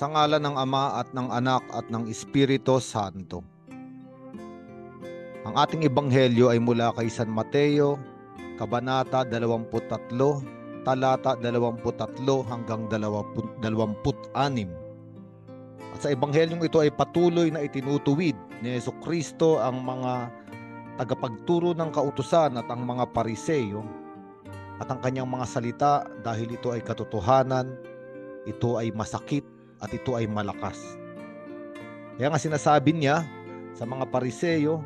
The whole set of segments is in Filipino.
Sa ngalan ng Ama at ng Anak at ng Espiritu Santo. Ang ating ebanghelyo ay mula kay San Mateo, Kabanata 23, talata 23 hanggang 26. At sa ebanghelyong ito ay patuloy na itinutuwid ni Jesucristo ang mga tagapagturo ng kautusan at ang mga Pariseyo, at ang kanyang mga salita, dahil ito ay katotohanan, ito ay masakit, at ito ay malakas. Kaya nga sinasabi niya sa mga Pariseyo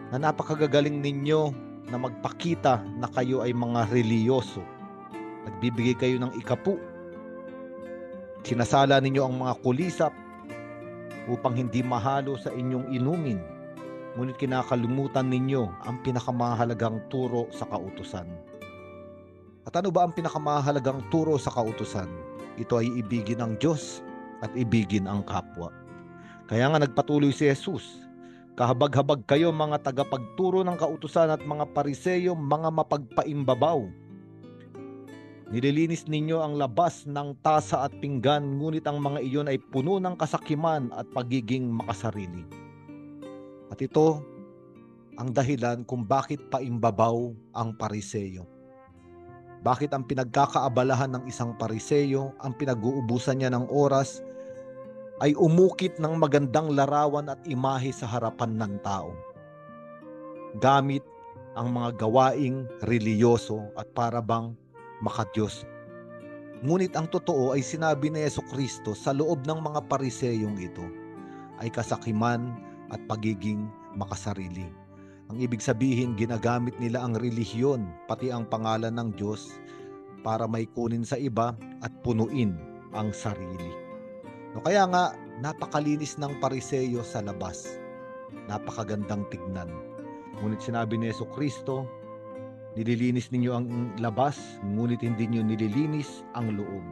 na napakagagaling ninyo na magpakita na kayo ay mga reliyoso. Nagbibigay kayo ng ikapu. Sinasala ninyo ang mga kulisap upang hindi mahalo sa inyong inumin. Ngunit kinakalimutan ninyo ang pinakamahalagang turo sa kautusan. At ano ba ang pinakamahalagang turo sa kautusan? Ito ay ibigin ang Diyos at ibigin ang kapwa. Kaya nga nagpatuloy si Jesus, kahabag-habag kayo mga tagapagturo ng kautusan at mga Pariseyo, mga mapagpaimbabaw. Nililinis ninyo ang labas ng tasa at pinggan, ngunit ang mga iyon ay puno ng kasakiman at pagiging makasarili. At ito ang dahilan kung bakit paimbabaw ang Pariseyo. Bakit ang pinagkakaabalahan ng isang Pariseyo, ang pinag-uubusan niya ng oras, ay umukit ng magandang larawan at imahe sa harapan ng tao, gamit ang mga gawaing reliyoso at para bang makadiyos. Ngunit ang totoo ay sinabi ni Jesucristo sa loob ng mga Pariseyong ito ay kasakiman at pagiging makasarili. Ang ibig sabihin, ginagamit nila ang relihiyon, pati ang pangalan ng Diyos, para may kunin sa iba at punuin ang sarili. Kaya nga, napakalinis ng Pariseyo sa labas. Napakagandang tignan. Ngunit sinabi ni Jesucristo, nililinis ninyo ang labas, ngunit hindi nyo nililinis ang loob.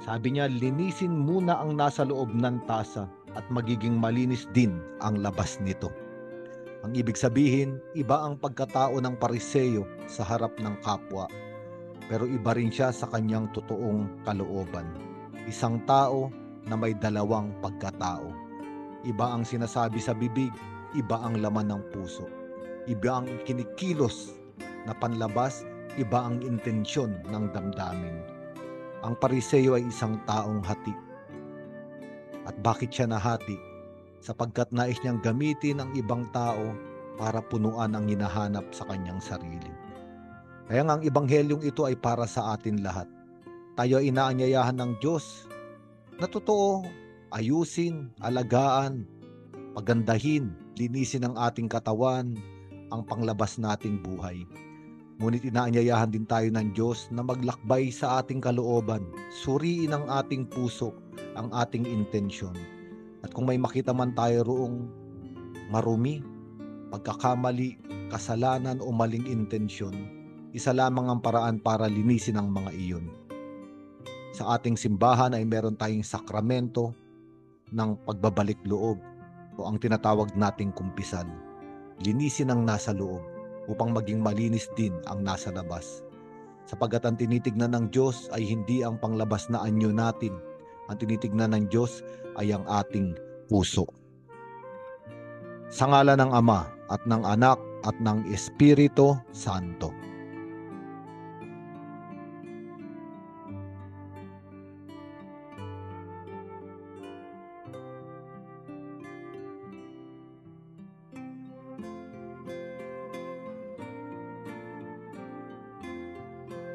Sabi niya, linisin muna ang nasa loob ng tasa at magiging malinis din ang labas nito. Ang ibig sabihin, iba ang pagkatao ng Pariseyo sa harap ng kapwa, pero iba rin siya sa kanyang totoong kalooban. Isang tao na may dalawang pagkatao. Iba ang sinasabi sa bibig, iba ang laman ng puso. Iba ang kinikilos na panlabas, iba ang intensyon ng damdamin. Ang Pariseyo ay isang taong hati. At bakit siya nahati? Sapagkat nais niyang gamitin ang ibang tao para punuan ang hinahanap sa kanyang sarili. Kaya nga ang ebanghelyong ito ay para sa atin lahat. Tayo ay inaanyayahan ng Diyos na totoo, ayusin, alagaan, pagandahin, linisin ang ating katawan, ang panglabas nating buhay. Ngunit inaanyayahan din tayo ng Diyos na maglakbay sa ating kalooban, suriin ang ating puso, ang ating intensyon. At kung may makita man tayo roong marumi, pagkakamali, kasalanan o maling intensyon, isa lamang ang paraan para linisin ang mga iyon. Sa ating simbahan ay meron tayong sakramento ng pagbabalik loob o ang tinatawag nating kumpisal. Linisin ang nasa loob upang maging malinis din ang nasa labas. Sapagkat ang tinitignan ng Diyos ay hindi ang panglabas na anyo natin. Ang tinitignan ng Diyos ay ang ating puso. Sa ngalan ng Ama at ng Anak at ng Espiritu Santo.